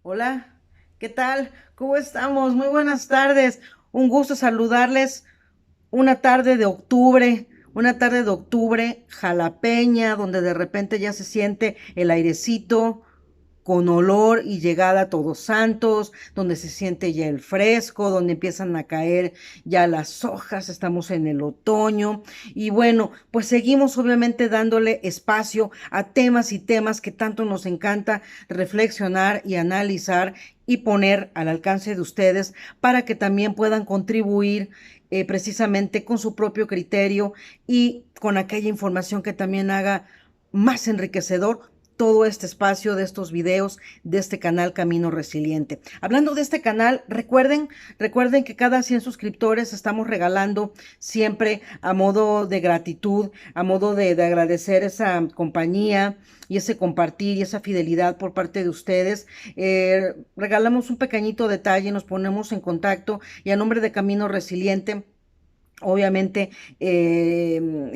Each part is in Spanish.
Hola, ¿qué tal? ¿Cómo estamos? Muy buenas tardes. Un gusto saludarles una tarde de octubre jalapeña, donde de repente ya se siente el airecito con olor y llegada a Todos Santos, donde se siente ya el fresco, donde empiezan a caer ya las hojas, estamos en el otoño y bueno, pues seguimos obviamente dándole espacio a temas y temas que tanto nos encanta reflexionar y analizar y poner al alcance de ustedes para que también puedan contribuir precisamente con su propio criterio y con aquella información que también haga más enriquecedor todo este espacio de estos videos de este canal Camino Resiliente. Hablando de este canal, recuerden que cada 100 suscriptores estamos regalando siempre a modo de gratitud, a modo de agradecer esa compañía y ese compartir y esa fidelidad por parte de ustedes. Regalamos un pequeñito detalle, nos ponemos en contacto y a nombre de Camino Resiliente obviamente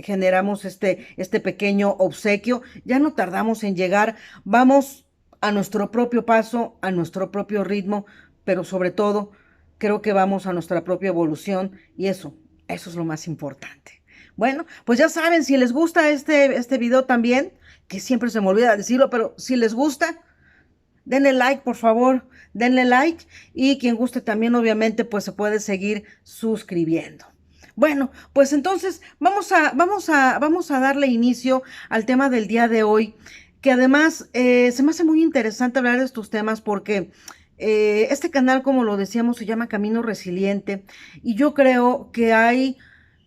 generamos este pequeño obsequio. Ya no tardamos en llegar, vamos a nuestro propio paso, a nuestro propio ritmo, pero sobre todo creo que vamos a nuestra propia evolución y eso es lo más importante. Bueno, pues ya saben, si les gusta este video también, que siempre se me olvida decirlo, pero si les gusta, denle like, por favor, denle like y quien guste también, obviamente, pues se puede seguir suscribiendo. Bueno, pues entonces vamos a darle inicio al tema del día de hoy, que además se me hace muy interesante hablar de estos temas porque este canal, como lo decíamos, se llama Camino Resiliente y yo creo que hay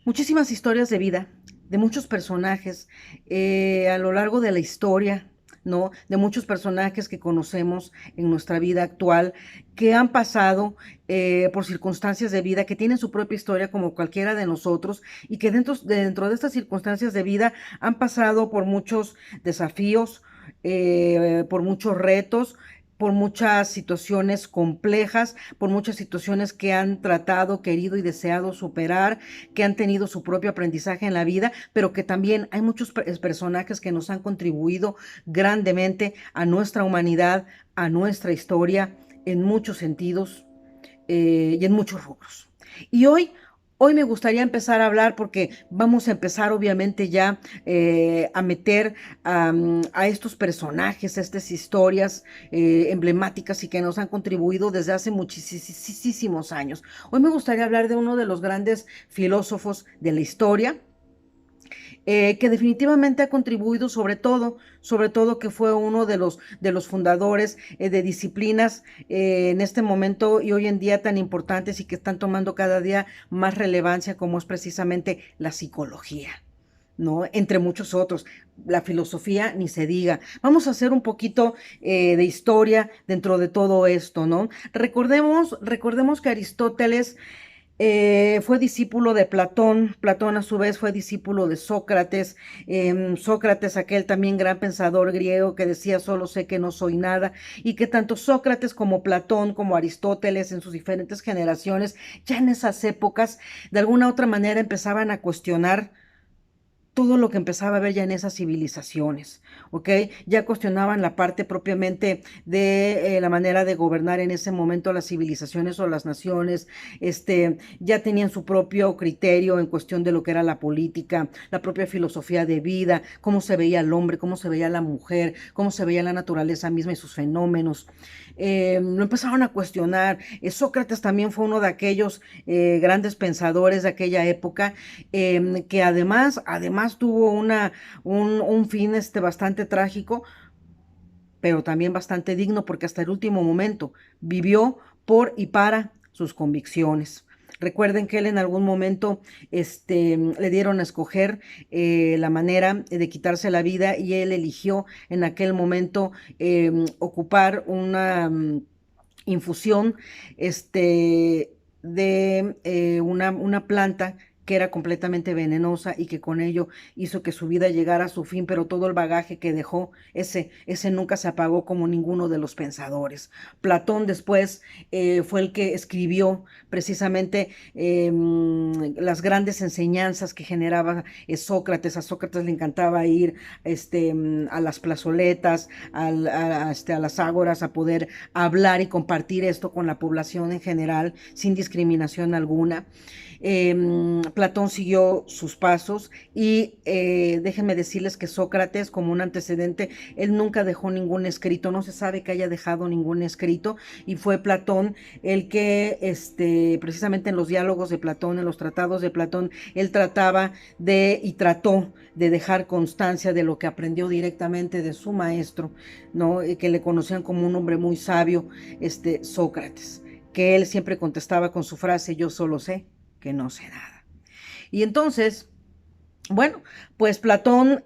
muchísimas historias de vida, de muchos personajes a lo largo de la historia, ¿no? De muchos personajes que conocemos en nuestra vida actual, que han pasado por circunstancias de vida, que tienen su propia historia como cualquiera de nosotros y que dentro de estas circunstancias de vida han pasado por muchos desafíos, por muchos retos, por muchas situaciones complejas, por muchas situaciones que han tratado, querido y deseado superar, que han tenido su propio aprendizaje en la vida, pero que también hay muchos personajes que nos han contribuido grandemente a nuestra humanidad, a nuestra historia, en muchos sentidos y en muchos rubros. Y hoy me gustaría empezar a hablar porque vamos a empezar obviamente ya a meter a estos personajes, a estas historias emblemáticas y que nos han contribuido desde hace muchísimos años. Hoy me gustaría hablar de uno de los grandes filósofos de la historia, que definitivamente ha contribuido sobre todo que fue uno de los fundadores de disciplinas en este momento y hoy en día tan importantes y que están tomando cada día más relevancia como es precisamente la psicología. ¿No? Entre muchos otros. La filosofía, ni se diga. Vamos a hacer un poquito de historia dentro de todo esto, ¿no? Recordemos que Aristóteles fue discípulo de Platón, Platón a su vez fue discípulo de Sócrates, Sócrates aquel también gran pensador griego que decía solo sé que no soy nada y que tanto Sócrates como Platón como Aristóteles en sus diferentes generaciones ya en esas épocas de alguna otra manera empezaban a cuestionar todo lo que empezaba a ver ya en esas civilizaciones, ¿ok? Ya cuestionaban la parte propiamente de la manera de gobernar en ese momento las civilizaciones o las naciones, ya tenían su propio criterio en cuestión de lo que era la política, la propia filosofía de vida, cómo se veía el hombre, cómo se veía la mujer, cómo se veía la naturaleza misma y sus fenómenos. Lo empezaron a cuestionar. Sócrates también fue uno de aquellos grandes pensadores de aquella época que además tuvo un fin bastante trágico, pero también bastante digno porque hasta el último momento vivió por y para sus convicciones. Recuerden que él en algún momento le dieron a escoger la manera de quitarse la vida y él eligió en aquel momento ocupar una infusión de una planta que era completamente venenosa y que con ello hizo que su vida llegara a su fin, pero todo el bagaje que dejó, ese nunca se apagó como ninguno de los pensadores. Platón después fue el que escribió precisamente las grandes enseñanzas que generaba Sócrates. A Sócrates le encantaba ir a las plazoletas, a las ágoras, a poder hablar y compartir esto con la población en general, sin discriminación alguna. Platón siguió sus pasos y déjenme decirles que Sócrates, como un antecedente, él nunca dejó ningún escrito, no se sabe que haya dejado ningún escrito, y fue Platón el que precisamente en los diálogos de Platón, en los tratados de Platón, él trataba y trató de dejar constancia de lo que aprendió directamente de su maestro, ¿no? Que le conocían como un hombre muy sabio, Sócrates, que él siempre contestaba con su frase: yo solo sé que no sé nada. Y entonces, bueno, pues Platón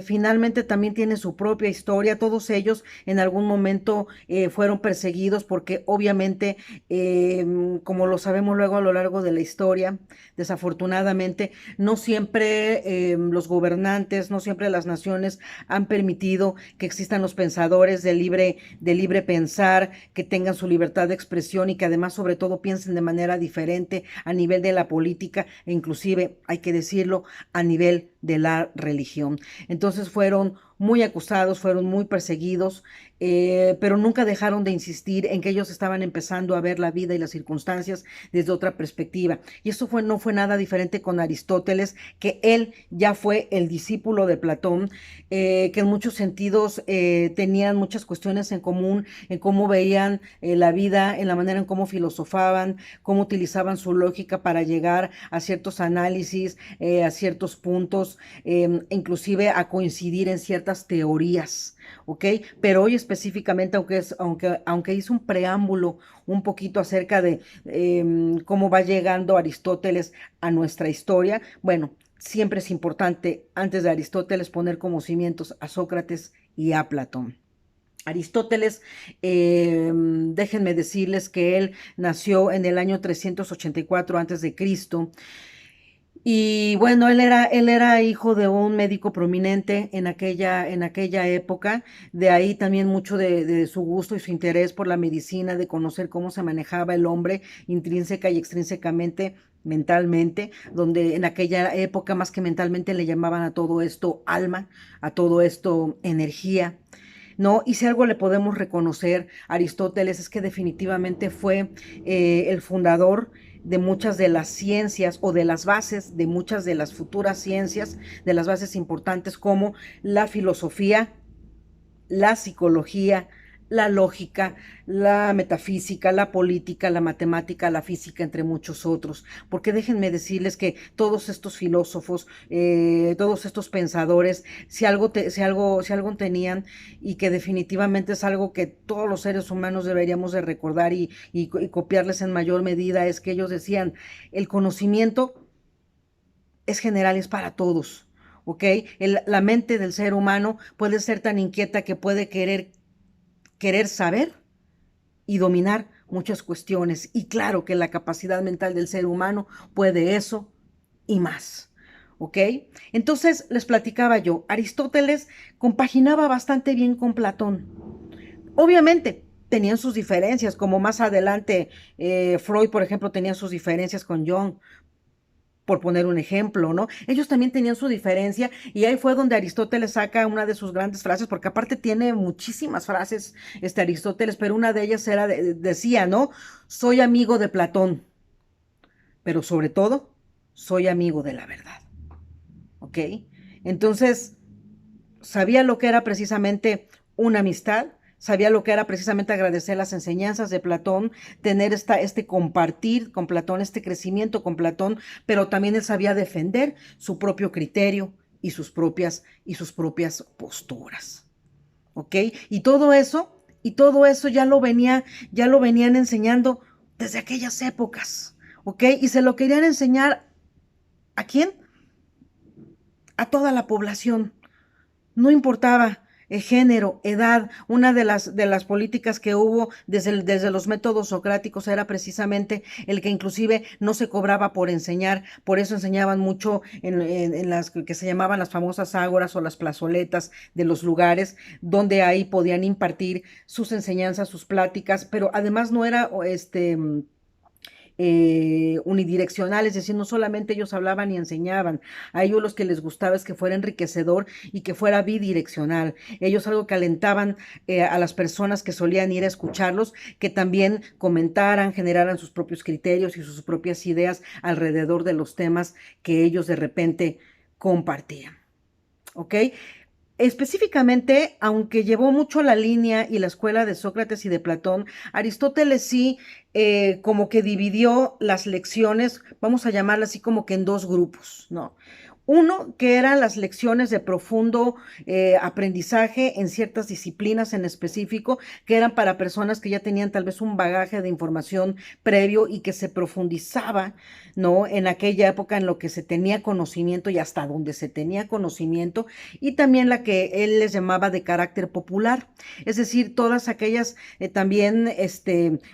finalmente también tiene su propia historia. Todos ellos en algún momento fueron perseguidos porque obviamente, como lo sabemos luego a lo largo de la historia, desafortunadamente no siempre los gobernantes, no siempre las naciones han permitido que existan los pensadores de libre pensar, que tengan su libertad de expresión y que además sobre todo piensen de manera diferente a nivel de la política e inclusive, hay que decirlo, a nivel de la religión. Entonces fueron muy acusados, fueron muy perseguidos, pero nunca dejaron de insistir en que ellos estaban empezando a ver la vida y las circunstancias desde otra perspectiva. Y eso no fue nada diferente con Aristóteles, que él ya fue el discípulo de Platón, que en muchos sentidos tenían muchas cuestiones en común, en cómo veían la vida, en la manera en cómo filosofaban, cómo utilizaban su lógica para llegar a ciertos análisis, a ciertos puntos, inclusive a coincidir en ciertas teorías, ¿ok? Pero hoy específicamente, aunque hizo un preámbulo un poquito acerca de cómo va llegando Aristóteles a nuestra historia, bueno, siempre es importante, antes de Aristóteles, poner como cimientos a Sócrates y a Platón. Aristóteles, déjenme decirles que él nació en el año 384 antes de Cristo. Y bueno, él era hijo de un médico prominente en aquella época, de ahí también mucho de su gusto y su interés por la medicina, de conocer cómo se manejaba el hombre intrínseca y extrínsecamente, mentalmente, donde en aquella época más que mentalmente le llamaban a todo esto alma, a todo esto energía. ¿No? Y si algo le podemos reconocer a Aristóteles es que definitivamente fue el fundador de muchas de las ciencias o de las bases de muchas de las futuras ciencias, de las bases importantes como la filosofía, la psicología, la lógica, la metafísica, la política, la matemática, la física, entre muchos otros. Porque déjenme decirles que todos estos filósofos, todos estos pensadores, si algo tenían y que definitivamente es algo que todos los seres humanos deberíamos de recordar y copiarles en mayor medida, es que ellos decían: el conocimiento es general, es para todos. ¿Ok? La mente del ser humano puede ser tan inquieta que puede querer saber y dominar muchas cuestiones. Y claro que la capacidad mental del ser humano puede eso y más. ¿Ok? Entonces les platicaba yo, Aristóteles compaginaba bastante bien con Platón. Obviamente tenían sus diferencias, como más adelante Freud, por ejemplo, tenía sus diferencias con Jung, por poner un ejemplo, ¿no? Ellos también tenían su diferencia y ahí fue donde Aristóteles saca una de sus grandes frases, porque aparte tiene muchísimas frases Aristóteles, pero una de ellas decía, ¿no? Soy amigo de Platón, pero sobre todo soy amigo de la verdad, ¿ok? Entonces, sabía lo que era precisamente una amistad, sabía lo que era precisamente agradecer las enseñanzas de Platón, tener este compartir con Platón, este crecimiento con Platón, pero también él sabía defender su propio criterio y sus propias posturas. ¿Ok? Y todo eso ya lo venían enseñando desde aquellas épocas. ¿Ok? Y se lo querían enseñar ¿a quién? A toda la población. No importaba género, edad. Una de las políticas que hubo desde los métodos socráticos era precisamente el que inclusive no se cobraba por enseñar, por eso enseñaban mucho en las que se llamaban las famosas ágoras o las plazoletas de los lugares, donde ahí podían impartir sus enseñanzas, sus pláticas, pero además no era unidireccional, es decir, no solamente ellos hablaban y enseñaban, a ellos los que les gustaba es que fuera enriquecedor y que fuera bidireccional. Ellos algo que alentaban a las personas que solían ir a escucharlos, que también comentaran, generaran sus propios criterios y sus propias ideas alrededor de los temas que ellos de repente compartían. ¿Ok? Específicamente, aunque llevó mucho la línea y la escuela de Sócrates y de Platón, Aristóteles sí como que dividió las lecciones, vamos a llamarlas así como que en dos grupos, ¿no? Uno, que eran las lecciones de profundo aprendizaje en ciertas disciplinas en específico, que eran para personas que ya tenían tal vez un bagaje de información previo y que se profundizaba, ¿no? En aquella época en lo que se tenía conocimiento y hasta donde se tenía conocimiento, y también la que él les llamaba de carácter popular, es decir, todas aquellas también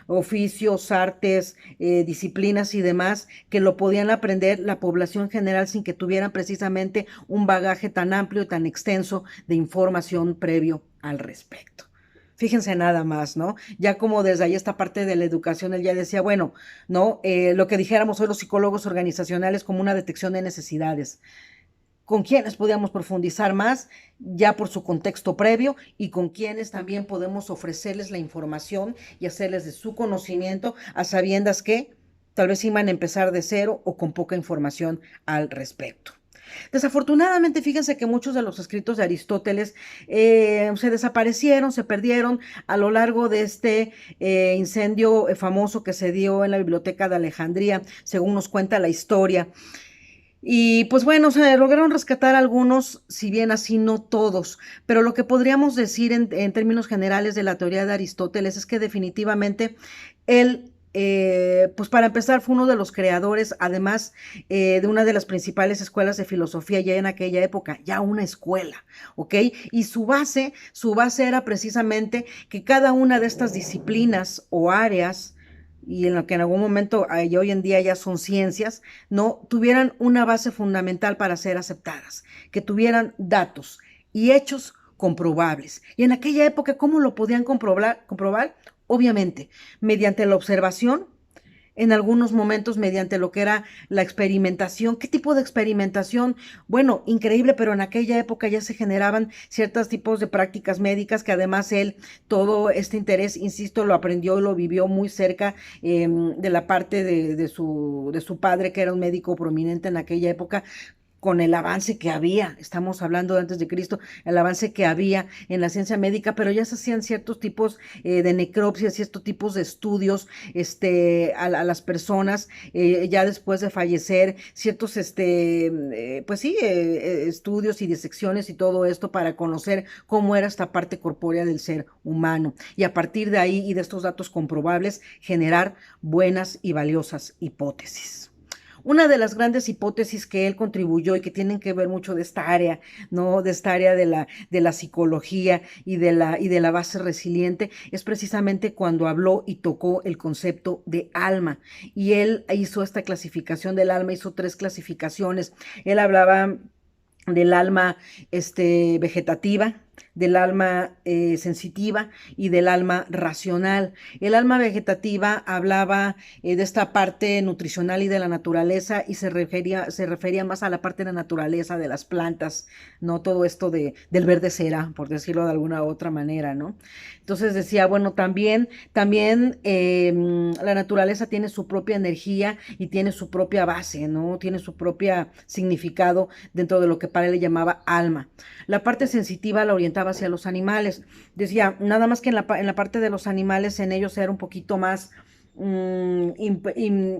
oficios, artes, disciplinas y demás que lo podían aprender la población general sin que tuvieran precisamente un bagaje tan amplio y tan extenso de información previo al respecto. Fíjense nada más, ¿no? Ya como desde ahí esta parte de la educación, él ya decía, bueno, ¿no? Lo que dijéramos hoy los psicólogos organizacionales como una detección de necesidades. Con quienes podíamos profundizar más, ya por su contexto previo, y con quienes también podemos ofrecerles la información y hacerles de su conocimiento a sabiendas que tal vez iban a empezar de cero o con poca información al respecto. Desafortunadamente, fíjense que muchos de los escritos de Aristóteles se desaparecieron, se perdieron a lo largo de este incendio famoso que se dio en la Biblioteca de Alejandría, según nos cuenta la historia. Y pues bueno, se lograron rescatar algunos, si bien así no todos, pero lo que podríamos decir en términos generales de la teoría de Aristóteles es que definitivamente él, pues para empezar, fue uno de los creadores, además de una de las principales escuelas de filosofía ya en aquella época, ya una escuela, ¿ok? Y su base era precisamente que cada una de estas disciplinas o áreas y en lo que en algún momento y hoy en día ya son ciencias, no tuvieran una base fundamental para ser aceptadas, que tuvieran datos y hechos comprobables. Y en aquella época, ¿cómo lo podían comprobar? Obviamente, mediante la observación, en algunos momentos mediante lo que era la experimentación. ¿Qué tipo de experimentación? Bueno, increíble, pero en aquella época ya se generaban ciertos tipos de prácticas médicas que además él, todo este interés, insisto, lo aprendió y lo vivió muy cerca de la parte de su padre, que era un médico prominente en aquella época, con el avance que había, estamos hablando de antes de Cristo, el avance que había en la ciencia médica, pero ya se hacían ciertos tipos de necropsias, ciertos tipos de estudios a las personas ya después de fallecer, ciertos, pues sí, estudios y disecciones y todo esto para conocer cómo era esta parte corpórea del ser humano. Y a partir de ahí y de estos datos comprobables, generar buenas y valiosas hipótesis. Una de las grandes hipótesis que él contribuyó y que tienen que ver mucho de esta área, ¿no? De esta área de la psicología y de la base resiliente, es precisamente cuando habló y tocó el concepto de alma. Y él hizo esta clasificación del alma, hizo tres clasificaciones. Él hablaba del alma vegetativa, del alma sensitiva y del alma racional. El alma vegetativa hablaba de esta parte nutricional y de la naturaleza y se refería más a la parte de la naturaleza, de las plantas, no todo esto del verde cera, por decirlo de alguna u otra manera, ¿no? Entonces decía, bueno, también la naturaleza tiene su propia energía y tiene su propia base, ¿no? Tiene su propio significado dentro de lo que para él le llamaba alma. La parte sensitiva la orientaba hacia los animales. Decía, nada más que en la parte de los animales, en ellos era un poquito más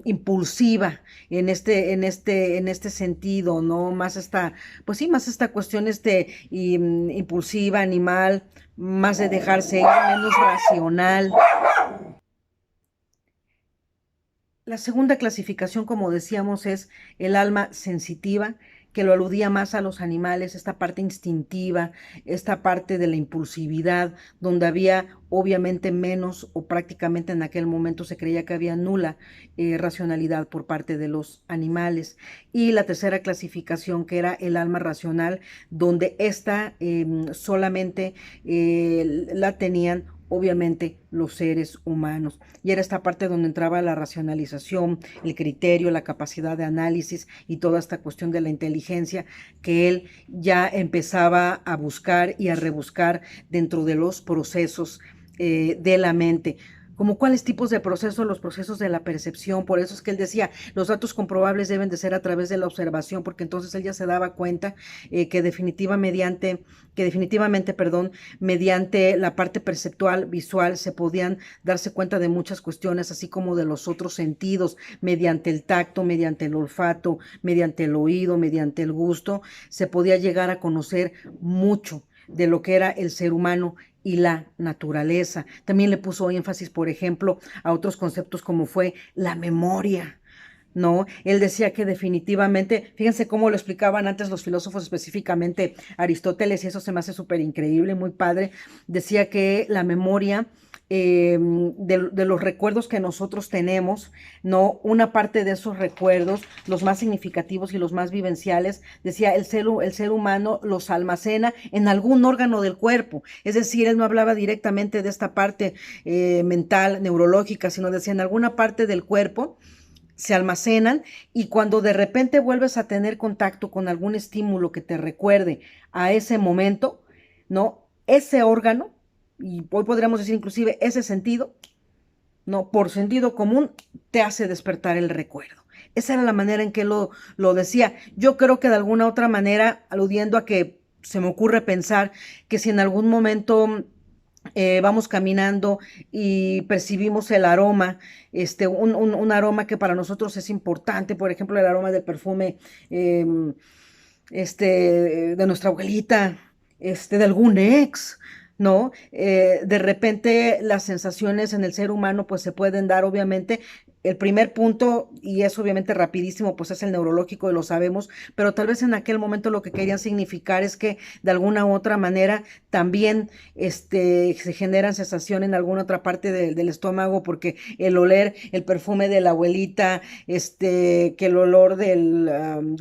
impulsiva en este sentido, ¿no? Más esta, pues sí, más esta cuestión impulsiva, animal, más de dejarse ir, menos racional. La segunda clasificación, como decíamos, es el alma sensitiva, que lo aludía más a los animales, esta parte instintiva, esta parte de la impulsividad, donde había obviamente menos o prácticamente en aquel momento se creía que había nula racionalidad por parte de los animales. Y la tercera clasificación, que era el alma racional, donde esta solamente la tenían obviamente los seres humanos. Y era esta parte donde entraba la racionalización, el criterio, la capacidad de análisis y toda esta cuestión de la inteligencia que él ya empezaba a buscar y a rebuscar dentro de los procesos de la mente. Como cuáles tipos de procesos, los procesos de la percepción. Por eso es que él decía, los datos comprobables deben de ser a través de la observación, porque entonces él ya se daba cuenta que definitivamente, perdón, mediante la parte perceptual, visual, se podían darse cuenta de muchas cuestiones, así como de los otros sentidos, mediante el tacto, mediante el olfato, mediante el oído, mediante el gusto, se podía llegar a conocer mucho de lo que era el ser humano y la naturaleza. También le puso énfasis, por ejemplo, a otros conceptos como fue la memoria, ¿no? Él decía que definitivamente, fíjense cómo lo explicaban antes los filósofos, específicamente Aristóteles, y eso se me hace súper increíble, muy padre. Decía que la memoria de los recuerdos que nosotros tenemos, ¿no? Una parte de esos recuerdos, los más significativos y los más vivenciales, decía, el ser humano los almacena en algún órgano del cuerpo. Es decir, él no hablaba directamente de esta parte mental, neurológica, sino decía, en alguna parte del cuerpo se almacenan, y cuando de repente vuelves a tener contacto con algún estímulo que te recuerde a ese momento, ¿no? Ese órgano, y hoy podríamos decir inclusive ese sentido, ¿no? Por sentido común, te hace despertar el recuerdo. Esa era la manera en que lo decía. Yo creo que de alguna otra manera, aludiendo a que se me ocurre pensar que si en algún momento vamos caminando y percibimos el aroma, un aroma que para nosotros es importante, por ejemplo, el aroma del perfume de nuestra abuelita, de algún ex, ¿no? De repente las sensaciones en el ser humano pues se pueden dar obviamente. El primer punto, y es obviamente rapidísimo, pues es el neurológico y lo sabemos, pero tal vez en aquel momento lo que querían significar es que de alguna u otra manera también se generan sensaciones en alguna otra parte del estómago, porque el oler el perfume de la abuelita, que el olor de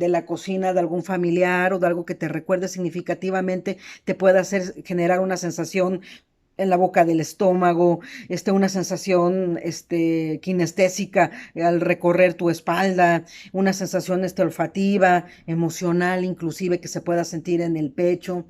la cocina de algún familiar o de algo que te recuerde significativamente te puede hacer generar una sensación en la boca del estómago, una sensación kinestésica al recorrer tu espalda, una sensación olfativa, emocional, inclusive que se pueda sentir en el pecho,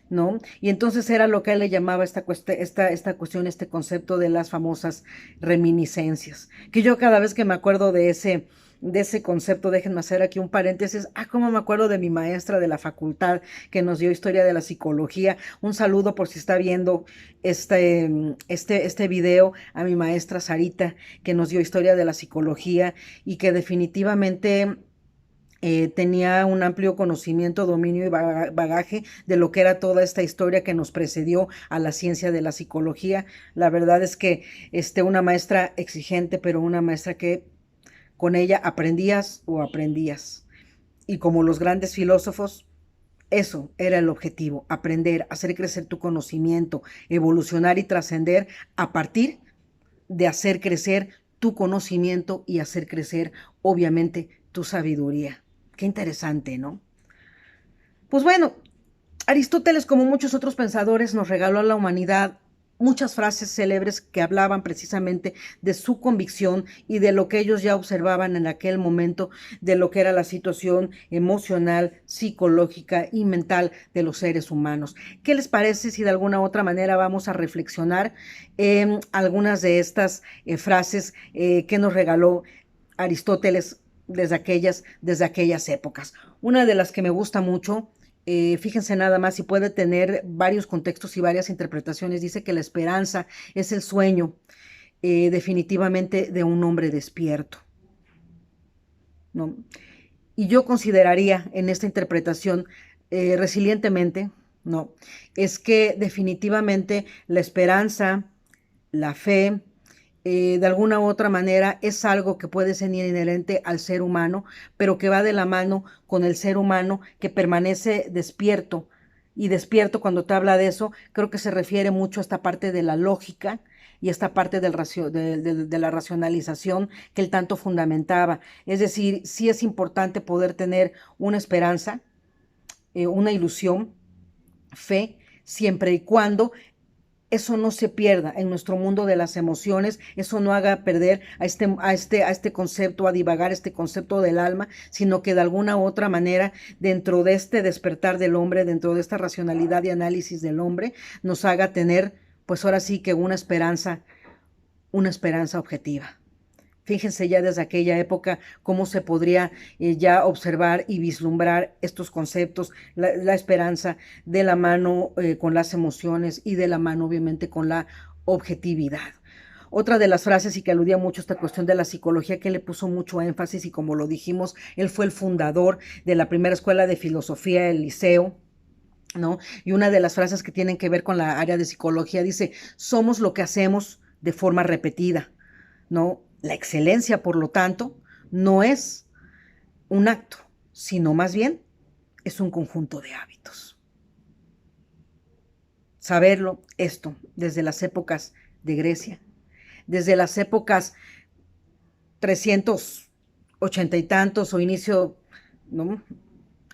¿no? Y entonces era lo que él le llamaba esta cuestión, este concepto de las famosas reminiscencias, que yo cada vez que me acuerdo de ese concepto, déjenme hacer aquí un paréntesis, cómo me acuerdo de mi maestra de la facultad que nos dio historia de la psicología. Un saludo por si está viendo este video a mi maestra Sarita, que nos dio historia de la psicología y que definitivamente tenía un amplio conocimiento, dominio y bagaje de lo que era toda esta historia que nos precedió a la ciencia de la psicología. La verdad es que una maestra exigente, pero una maestra que con ella aprendías o aprendías. Y como los grandes filósofos, eso era el objetivo: aprender, hacer crecer tu conocimiento, evolucionar y trascender a partir de hacer crecer tu conocimiento y hacer crecer, obviamente, tu sabiduría. Qué interesante, ¿no? Pues bueno, Aristóteles, como muchos otros pensadores, nos regaló a la humanidad muchas frases célebres que hablaban precisamente de su convicción y de lo que ellos ya observaban en aquel momento, de lo que era la situación emocional, psicológica y mental de los seres humanos. ¿Qué les parece si de alguna u otra manera vamos a reflexionar en algunas de estas frases que nos regaló Aristóteles desde aquellas épocas? Una de las que me gusta mucho, fíjense nada más, y puede tener varios contextos y varias interpretaciones. Dice que la esperanza es el sueño definitivamente de un hombre despierto, ¿no? Y yo consideraría en esta interpretación resilientemente, ¿no? Es que definitivamente la esperanza, la fe, de alguna u otra manera es algo que puede ser inherente al ser humano, pero que va de la mano con el ser humano que permanece despierto. Y despierto, cuando te habla de eso, creo que se refiere mucho a esta parte de la lógica y esta parte de la racionalización que él tanto fundamentaba. Es decir, sí es importante poder tener una esperanza, una ilusión, fe, siempre y cuando eso no se pierda en nuestro mundo de las emociones, eso no haga perder a este concepto, a divagar este concepto del alma, sino que de alguna u otra manera, dentro de este despertar del hombre, dentro de esta racionalidad y análisis del hombre, nos haga tener, pues ahora sí que una esperanza objetiva. Fíjense ya desde aquella época cómo se podría ya observar y vislumbrar estos conceptos, la esperanza de la mano con las emociones y de la mano obviamente con la objetividad. Otra de las frases y que aludía mucho a esta cuestión de la psicología, que le puso mucho énfasis y como lo dijimos, él fue el fundador de la primera escuela de filosofía del Liceo, ¿no? Y una de las frases que tienen que ver con la área de psicología dice, somos lo que hacemos de forma repetida, ¿no? La excelencia, por lo tanto, no es un acto, sino más bien es un conjunto de hábitos. Saberlo esto desde las épocas de Grecia, desde las épocas 380 y tantos o inicio, ¿no?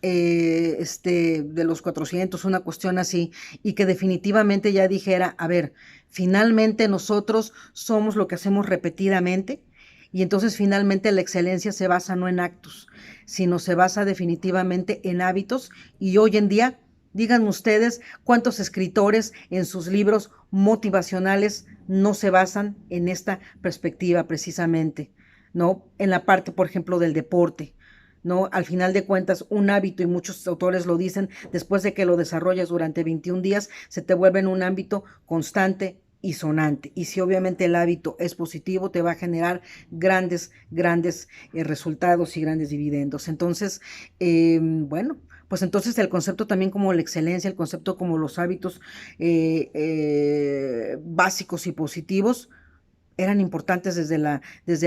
De los 400, una cuestión así, y que definitivamente ya dijera, a ver, finalmente nosotros somos lo que hacemos repetidamente, y entonces finalmente la excelencia se basa no en actos, sino se basa definitivamente en hábitos, y hoy en día, digan ustedes cuántos escritores en sus libros motivacionales no se basan en esta perspectiva precisamente, ¿no? En la parte, por ejemplo, del deporte, ¿no? Al final de cuentas, un hábito, y muchos autores lo dicen, después de que lo desarrollas durante 21 días, se te vuelve en un ámbito constante y sonante. Y si obviamente el hábito es positivo, te va a generar grandes resultados y grandes dividendos. Entonces, bueno, pues entonces el concepto también como la excelencia, el concepto como los hábitos básicos y positivos, eran importantes desde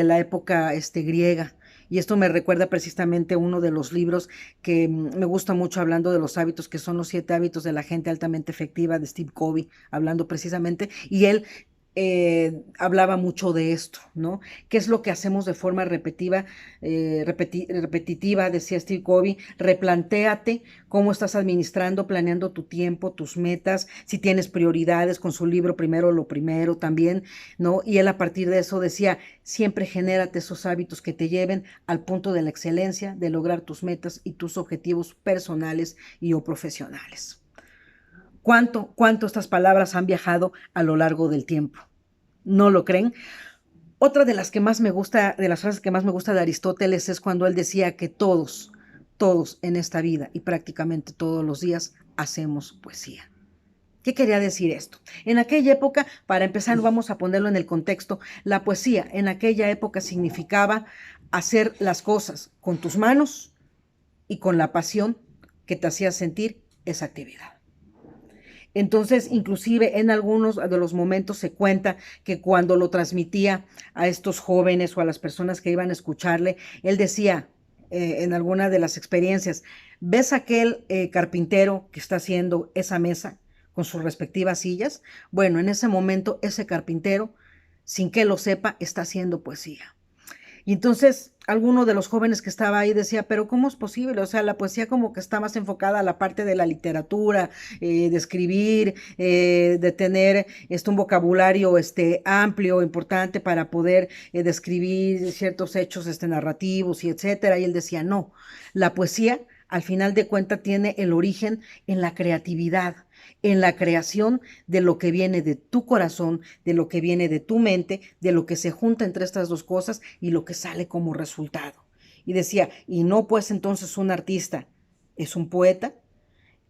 la época griega. Y esto me recuerda precisamente uno de los libros que me gusta mucho hablando de los hábitos, que son los 7 hábitos de la gente altamente efectiva de Steve Covey, hablando precisamente, y él hablaba mucho de esto, ¿no? ¿Qué es lo que hacemos de forma repetitiva? Decía Steve Covey, replantéate cómo estás administrando, planeando tu tiempo, tus metas, si tienes prioridades, con su libro Primero lo Primero también, ¿no? Y él a partir de eso decía, siempre genérate esos hábitos que te lleven al punto de la excelencia, de lograr tus metas y tus objetivos personales y o profesionales. ¿Cuánto estas palabras han viajado a lo largo del tiempo? ¿No lo creen? Otra de las que más me gusta, de las frases que más me gusta de Aristóteles es cuando él decía que todos en esta vida y prácticamente todos los días hacemos poesía. ¿Qué quería decir esto? En aquella época, para empezar, vamos a ponerlo en el contexto, la poesía en aquella época significaba hacer las cosas con tus manos y con la pasión que te hacía sentir esa actividad. Entonces, inclusive en algunos de los momentos se cuenta que cuando lo transmitía a estos jóvenes o a las personas que iban a escucharle, él decía en alguna de las experiencias, ¿ves aquel carpintero que está haciendo esa mesa con sus respectivas sillas? Bueno, en ese momento ese carpintero, sin que lo sepa, está haciendo poesía. Y entonces alguno de los jóvenes que estaba ahí decía, pero ¿cómo es posible? O sea, la poesía como que está más enfocada a la parte de la literatura, de escribir, de tener un vocabulario amplio, importante para poder describir ciertos hechos narrativos y etcétera. Y él decía, no, la poesía al final de cuentas tiene el origen en la creatividad, en la creación de lo que viene de tu corazón, de lo que viene de tu mente, de lo que se junta entre estas dos cosas y lo que sale como resultado. Y decía, y no pues entonces un artista es un poeta,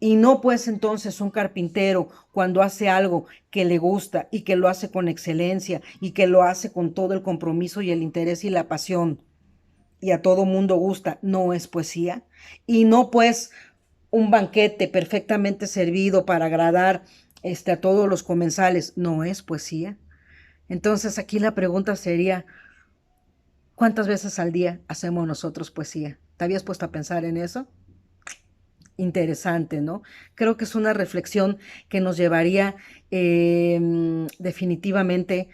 y no pues entonces un carpintero cuando hace algo que le gusta y que lo hace con excelencia y que lo hace con todo el compromiso y el interés y la pasión y a todo mundo gusta, no es poesía. Y no pues un banquete perfectamente servido para agradar a todos los comensales, no es poesía. Entonces aquí la pregunta sería, ¿cuántas veces al día hacemos nosotros poesía? ¿Te habías puesto a pensar en eso? Interesante, ¿no? Creo que es una reflexión que nos llevaría definitivamente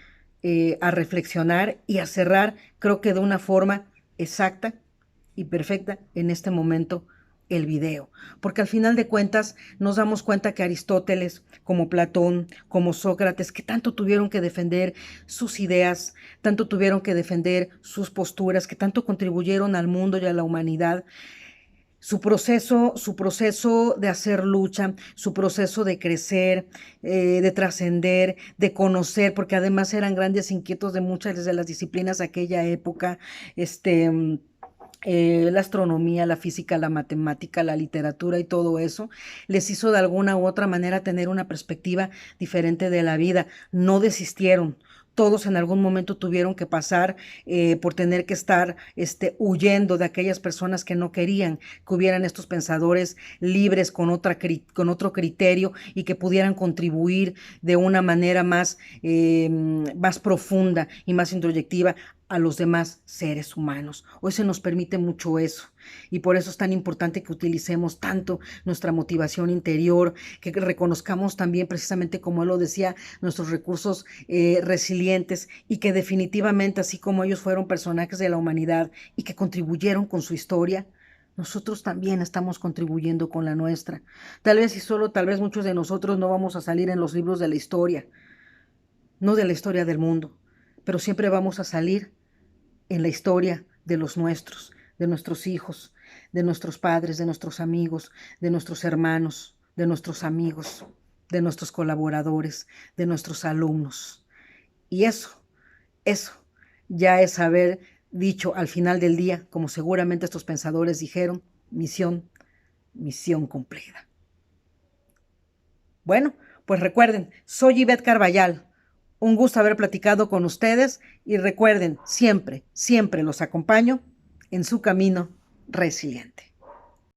a reflexionar y a cerrar, creo que de una forma exacta y perfecta en este momento el video, porque al final de cuentas nos damos cuenta que Aristóteles, como Platón, como Sócrates, que tanto tuvieron que defender sus ideas, tanto tuvieron que defender sus posturas, que tanto contribuyeron al mundo y a la humanidad, su proceso de hacer lucha, su proceso de crecer, de trascender, de conocer, porque además eran grandes inquietos de muchas de las disciplinas de aquella época, este, la astronomía, la física, la matemática, la literatura y todo eso, les hizo de alguna u otra manera tener una perspectiva diferente de la vida. No desistieron. Todos en algún momento tuvieron que pasar por tener que estar huyendo de aquellas personas que no querían que hubieran estos pensadores libres con otro criterio y que pudieran contribuir de una manera más profunda y más introyectiva a los demás seres humanos. Hoy se nos permite mucho eso y por eso es tan importante que utilicemos tanto nuestra motivación interior, que reconozcamos también precisamente como él lo decía, nuestros recursos resilientes y que definitivamente así como ellos fueron personajes de la humanidad y que contribuyeron con su historia, nosotros también estamos contribuyendo con la nuestra. Tal vez y solo tal vez muchos de nosotros no vamos a salir en los libros de la historia, no de la historia del mundo, pero siempre vamos a salir en la historia de los nuestros, de nuestros hijos, de nuestros padres, de nuestros amigos, de nuestros hermanos, de nuestros amigos, de nuestros colaboradores, de nuestros alumnos. Y eso ya es haber dicho al final del día, como seguramente estos pensadores dijeron, misión cumplida. Bueno, pues recuerden, soy Ivette Carballal. Un gusto haber platicado con ustedes y recuerden, siempre, siempre los acompaño en su camino resiliente.